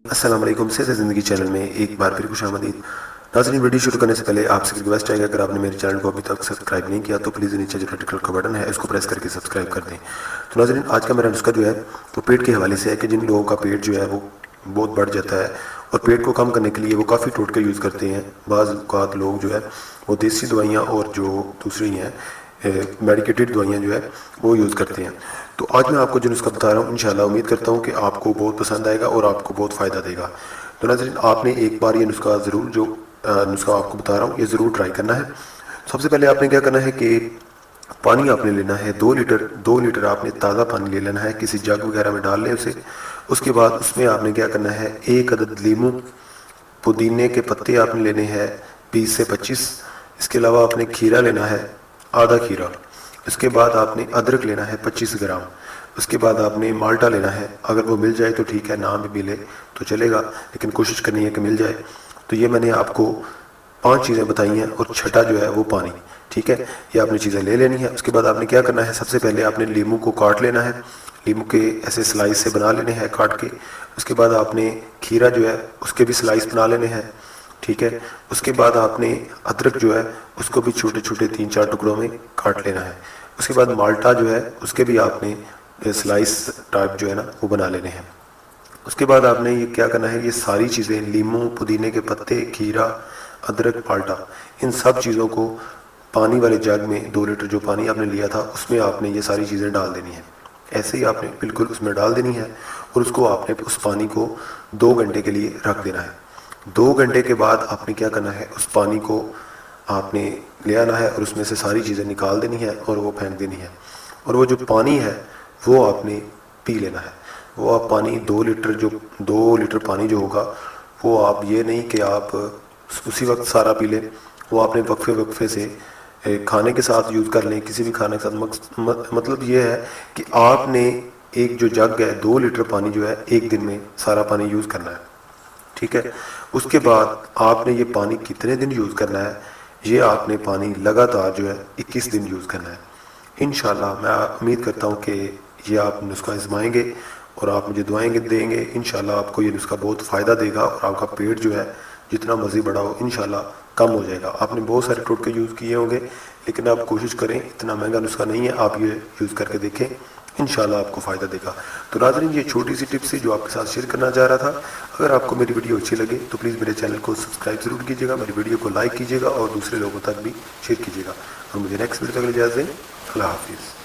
السلام علیکم، صحت زندگی چینل میں ایک بار پھر خوش آمدید۔ ناظرین، ویڈیو شروع کرنے سے پہلے آپ سے ریکویسٹ ہے کہ اگر آپ نے میرے چینل کو ابھی تک سبسکرائب نہیں کیا تو پلیز نیچے جو ریڈ کلر کا بٹن ہے اس کو پریس کر کے سبسکرائب کر دیں۔ تو ناظرین، آج کا میرا نسخہ جو ہے وہ پیٹ کے حوالے سے ہے کہ جن لوگوں کا پیٹ جو ہے وہ بہت بڑھ جاتا ہے اور پیٹ کو کم کرنے کے لیے وہ کافی ٹوٹکے یوز کرتے ہیں۔ بعض اوقات لوگ جو ہے وہ دیسی دوائیاں اور جو دوسری ہیں میڈیکیٹڈ دوائیاں جو ہے وہ یوز کرتے ہیں۔ تو آج میں آپ کو جو نسخہ بتا رہا ہوں انشاءاللہ امید کرتا ہوں کہ آپ کو بہت پسند آئے گا اور آپ کو بہت فائدہ دے گا۔ تو ناظرین، آپ نے ایک بار یہ نسخہ ضرور جو نسخہ آپ کو بتا رہا ہوں یہ ضرور ٹرائی کرنا ہے۔ سب سے پہلے آپ نے کیا کرنا ہے کہ پانی آپ نے لینا ہے 2 لیٹر آپ نے تازہ پانی لے لینا ہے، کسی جگ وغیرہ میں ڈال لیں اسے۔ اس کے بعد اس میں آپ نے کیا کرنا ہے 1 عدد لیموں، پودینے کے پتے آپ نے لینے ہیں 20 سے 25۔ اس کے علاوہ آپ نے کھیرا لینا ہے آدھا کھیرا۔ اس کے بعد آپ نے ادرک لینا ہے 25 گرام۔ اس کے بعد آپ نے مالٹا لینا ہے، اگر وہ مل جائے تو ٹھیک ہے، نہ بھی ملے تو چلے گا لیکن کوشش کرنی ہے کہ مل جائے۔ تو یہ میں نے آپ کو 5 چیزیں بتائی ہیں اور چھٹا جو ہے وہ پانی، ٹھیک ہے، یہ آپ نے چیزیں لے لینی ہے۔ اس کے بعد آپ نے کیا کرنا ہے، سب سے پہلے آپ نے لیموں کو کاٹ لینا ہے، لیموں کے ایسے سلائس سے بنا لینے ہیں کاٹ کے۔ اس کے بعد آپ نے کھیرا جو ہے اس کے بھی سلائس بنا لینے ہیں، ٹھیک ہے۔ اس کے بعد آپ نے ادرک جو ہے اس کو بھی چھوٹے چھوٹے 3-4 ٹکڑوں میں کاٹ لینا ہے۔ اس کے بعد مالٹا جو ہے اس کے بھی آپ نے سلائس ٹائپ جو ہے نا وہ بنا لینے ہیں۔ اس کے بعد آپ نے یہ کیا کرنا ہے، یہ ساری چیزیں لیموں، پودینے کے پتے، کھیرا، ادرک، مالٹا، ان سب چیزوں کو پانی والے جگ میں 2 لیٹر جو پانی آپ نے لیا تھا اس میں آپ نے یہ ساری چیزیں ڈال دینی ہیں۔ ایسے ہی آپ نے بالکل اس میں ڈال دینی ہے اور اس کو آپ نے اس پانی کو 2 گھنٹے کے لیے رکھ دینا ہے۔ 2 گھنٹے کے بعد آپ نے کیا کرنا ہے، اس پانی کو آپ نے لے آنا ہے اور اس میں سے ساری چیزیں نکال دینی ہے اور وہ پھینک دینی ہے، اور وہ جو پانی ہے وہ آپ نے پی لینا ہے۔ وہ آپ پانی 2 لیٹر پانی جو ہوگا وہ آپ یہ نہیں کہ آپ اسی وقت سارا پی لیں، وہ آپ نے وقفے سے کھانے کے ساتھ یوز کر لیں، کسی بھی کھانے کے ساتھ۔ مطلب یہ ہے کہ آپ نے ایک جو جگ ہے 2 لیٹر پانی جو ہے ایک دن میں سارا پانی یوز کرنا ہے، ٹھیک ہے۔ اس کے بعد آپ نے یہ پانی کتنے دن یوز کرنا ہے، یہ آپ نے پانی لگاتار جو ہے 21 دن یوز کرنا ہے۔ انشاءاللہ میں امید کرتا ہوں کہ یہ آپ نسخہ آزمائیں گے اور آپ مجھے دعائیں دیں گے، انشاءاللہ آپ کو یہ نسخہ بہت فائدہ دے گا اور آپ کا پیٹ جو ہے جتنا مرضی بڑا ہو انشاءاللہ کم ہو جائے گا۔ آپ نے بہت سارے ٹوٹکے یوز کیے ہوں گے لیکن آپ کوشش کریں، اتنا مہنگا نسخہ نہیں ہے، آپ یہ یوز کر کے دیکھیں، انشاءاللہ آپ کو فائدہ دے گا۔ تو ناظرین، یہ چھوٹی سی ٹپس جو آپ کے ساتھ شیئر کرنا چاہ رہا تھا۔ اگر آپ کو میری ویڈیو اچھی لگے تو پلیز میرے چینل کو سبسکرائب ضرور کیجیے گا، میری ویڈیو کو لائک کیجیے گا اور دوسرے لوگوں تک بھی شیئر کیجیے گا، اور مجھے نیکسٹ ویڈیو تک اجازت دیں۔ اللہ حافظ۔